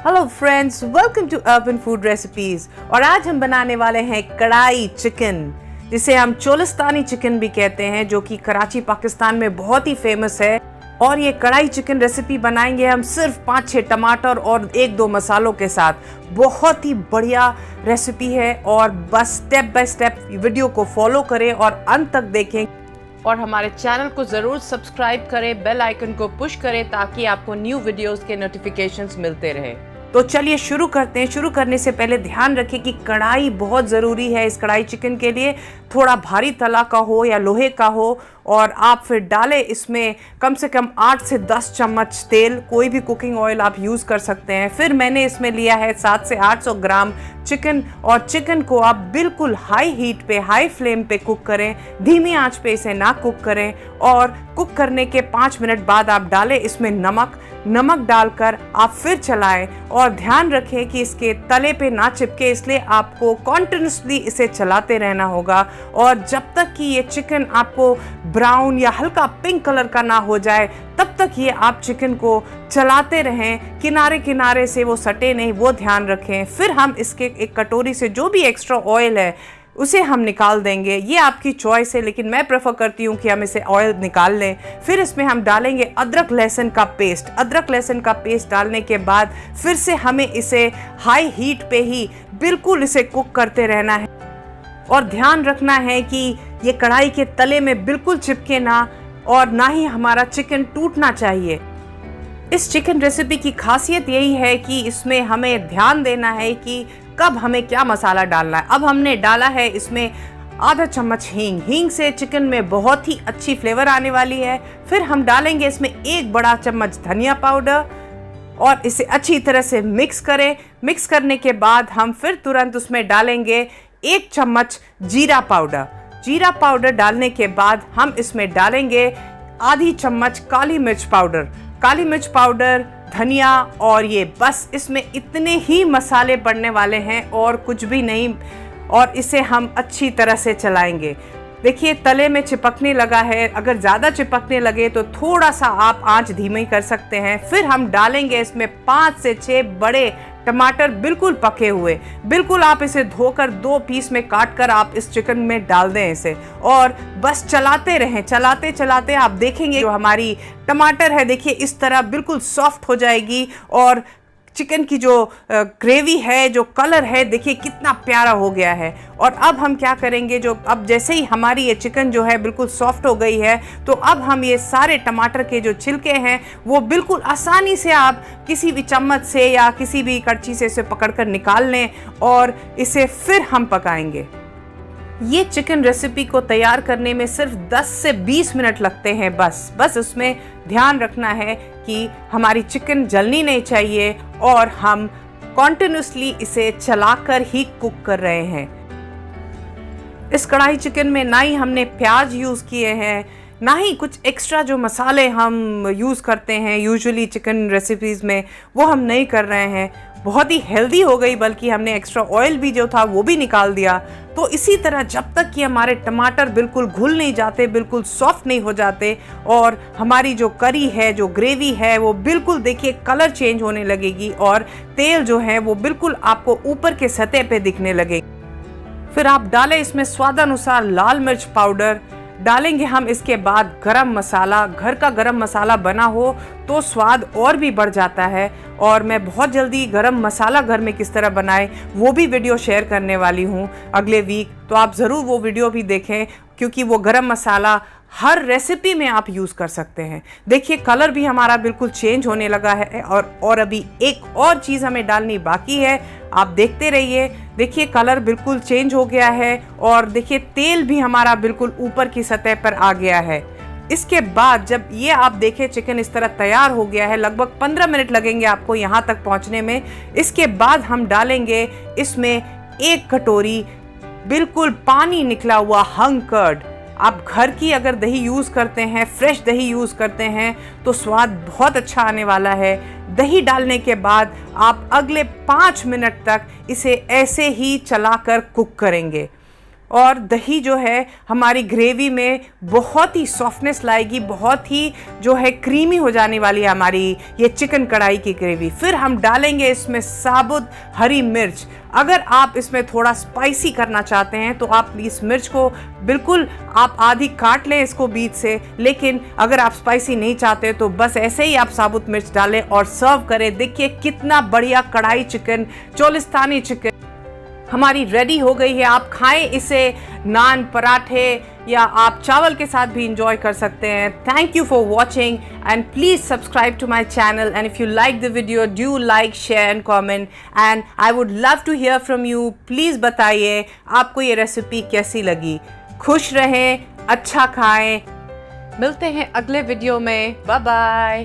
Hello friends, welcome to urban food recipes. और आज हम बनाने वाले हैं कढ़ाई चिकन, जिसे हम चोलिस्तानी चिकन भी कहते हैं, जो कि कराची पाकिस्तान में बहुत ही फेमस है। और ये कढ़ाई चिकन रेसिपी बनाएंगे हम सिर्फ 5-6 टमाटर और 1-2 मसालों के साथ। बहुत ही बढ़िया रेसिपी है और बस स्टेप बाय स्टेप वीडियो को फॉलो करें और अंत तक देखें। और हमारे चैनल को ज़रूर सब्सक्राइब करें, बेल आइकन को पुश करें ताकि आपको न्यू वीडियोस के नोटिफिकेशंस मिलते रहे। तो चलिए शुरू करते हैं। शुरू करने से पहले ध्यान रखें कि कढ़ाई बहुत ज़रूरी है इस कढ़ाई चिकन के लिए। थोड़ा भारी तला का हो या लोहे का हो, और आप फिर डालें इसमें कम से कम 8 से 10 चम्मच तेल। कोई भी कुकिंग ऑयल आप यूज़ कर सकते हैं। फिर मैंने इसमें लिया है 700 से 800 ग्राम चिकन, और चिकन को आप बिल्कुल हाई हीट पे, हाई फ्लेम पे कुक करें, धीमी आंच पे इसे ना कुक करें। और कुक करने के 5 मिनट बाद आप डालें इसमें नमक डालकर आप फिर चलाएं। और ध्यान रखें कि इसके तले पे ना चिपके, इसलिए आपको कॉन्टिन्यूसली इसे चलाते रहना होगा। और जब तक कि ये चिकन आपको ब्राउन या हल्का पिंक कलर का ना हो जाए, तब तक ये आप चिकन को चलाते रहें। किनारे किनारे से वो सटे नहीं, वो ध्यान रखें। फिर हम इसके एक कटोरी से जो भी एक्स्ट्रा ऑयल है उसे हम निकाल देंगे। ये आपकी चॉइस है, लेकिन मैं प्रेफर करती हूँ कि हम इसे ऑयल निकाल लें। फिर इसमें हम डालेंगे अदरक लहसुन का पेस्ट। अदरक लहसुन का पेस्ट डालने के बाद फिर से हमें इसे हाई हीट पे ही बिल्कुल इसे कुक करते रहना है। और ध्यान रखना है कि ये कढ़ाई के तले में बिल्कुल चिपके ना, और ना ही हमारा चिकन टूटना चाहिए। इस चिकन रेसिपी की खासियत यही है कि इसमें हमें ध्यान देना है कि कब हमें क्या मसाला डालना है। अब हमने डाला है इसमें आधा चम्मच हींग से चिकन में बहुत ही अच्छी फ्लेवर आने वाली है। फिर हम डालेंगे इसमें 1 बड़ा चम्मच धनिया पाउडर, और इसे अच्छी तरह से मिक्स करें। मिक्स करने के बाद हम फिर तुरंत उसमें डालेंगे 1 चम्मच जीरा पाउडर। जीरा पाउडर डालने के बाद हम इसमें डालेंगे आधी चम्मच काली मिर्च पाउडर, धनिया, और ये बस इसमें इतने ही मसाले पड़ने वाले हैं और कुछ भी नहीं। और इसे हम अच्छी तरह से चलाएंगे। देखिए तले में चिपकने लगा है। अगर ज़्यादा चिपकने लगे तो थोड़ा सा आप आंच धीमी कर सकते हैं। फिर हम डालेंगे इसमें 5 से 6 बड़े टमाटर, बिल्कुल पके हुए। बिल्कुल आप इसे धोकर 2 पीस में काट कर आप इस चिकन में डाल दें इसे, और बस चलाते रहें। चलाते आप देखेंगे जो हमारी टमाटर है, देखिए इस तरह बिल्कुल सॉफ्ट हो जाएगी। और चिकन की जो ग्रेवी है, जो कलर है, देखिए कितना प्यारा हो गया है। और अब हम क्या करेंगे, अब जैसे ही हमारी ये चिकन जो है बिल्कुल सॉफ्ट हो गई है, तो अब हम ये सारे टमाटर के जो छिलके हैं वो बिल्कुल आसानी से आप किसी भी चम्मच से या किसी भी कड़छी से इसे पकड़कर निकाल लें, और इसे फिर हम पकाएंगे। ये चिकन रेसिपी को तैयार करने में सिर्फ 10 से 20 मिनट लगते हैं। बस उसमें ध्यान रखना है कि हमारी चिकन जलनी नहीं चाहिए, और हम कॉन्टिन्यूसली इसे चलाकर ही कुक कर रहे हैं। इस कढ़ाई चिकन में ना ही हमने प्याज यूज़ किए हैं, ना ही कुछ एक्स्ट्रा जो मसाले हम यूज़ करते हैं यूजुअली चिकन रेसिपीज़ में, वो हम नहीं कर रहे हैं। बहुत ही हेल्दी हो गई, बल्कि हमने एक्स्ट्रा ऑयल भी जो था वो भी निकाल दिया। तो इसी तरह जब तक कि हमारे टमाटर बिल्कुल घुल नहीं जाते, बिल्कुल सॉफ्ट नहीं हो जाते, और हमारी जो करी है, जो ग्रेवी है, वो बिल्कुल देखिए कलर चेंज होने लगेगी, और तेल जो है वो बिल्कुल आपको ऊपर के सतह पे दिखने लगेगी। फिर आप डालें इसमें स्वादानुसार लाल मिर्च पाउडर। डालेंगे हम इसके बाद गरम मसाला। घर का गरम मसाला बना हो तो स्वाद और भी बढ़ जाता है। और मैं बहुत जल्दी गरम मसाला घर में किस तरह बनाए वो भी वीडियो शेयर करने वाली हूँ अगले वीक, तो आप ज़रूर वो वीडियो भी देखें, क्योंकि वो गरम मसाला हर रेसिपी में आप यूज़ कर सकते हैं। देखिए कलर भी हमारा बिल्कुल चेंज होने लगा है। और अभी एक और चीज़ हमें डालनी बाकी है, आप देखते रहिए। देखिए कलर बिल्कुल चेंज हो गया है, और देखिए तेल भी हमारा बिल्कुल ऊपर की सतह पर आ गया है। इसके बाद जब ये आप देखें चिकन इस तरह तैयार हो गया है, लगभग 15 मिनट लगेंगे आपको यहाँ तक पहुँचने में। इसके बाद हम डालेंगे इसमें 1 कटोरी बिल्कुल पानी निकला हुआ हंग कर्ड। आप घर की अगर दही यूज़ करते हैं, फ्रेश दही यूज़ करते हैं, तो स्वाद बहुत अच्छा आने वाला है। दही डालने के बाद आप अगले 5 मिनट तक इसे ऐसे ही चलाकर कुक करेंगे। और दही जो है हमारी ग्रेवी में बहुत ही सॉफ्टनेस लाएगी, बहुत ही जो है क्रीमी हो जाने वाली है हमारी ये चिकन कढ़ाई की ग्रेवी। फिर हम डालेंगे इसमें साबुत हरी मिर्च। अगर आप इसमें थोड़ा स्पाइसी करना चाहते हैं तो आप इस मिर्च को बिल्कुल आप आधी काट लें इसको बीच से, लेकिन अगर आप स्पाइसी नहीं चाहते तो बस ऐसे ही आप साबुत मिर्च डालें और सर्व करें। देखिए कितना बढ़िया कढ़ाई चिकन, चोलिस्तानी चिकन हमारी रेडी हो गई है। आप खाएं इसे नान, पराठे या आप चावल के साथ भी इंजॉय कर सकते हैं। Thank you for watching and please subscribe to my channel and if you like the video do like, share and comment and I would love to hear from you. Please बताइए आपको ये recipe कैसी लगी। खुश रहें, अच्छा खाएं। मिलते हैं अगले वीडियो में। Bye bye.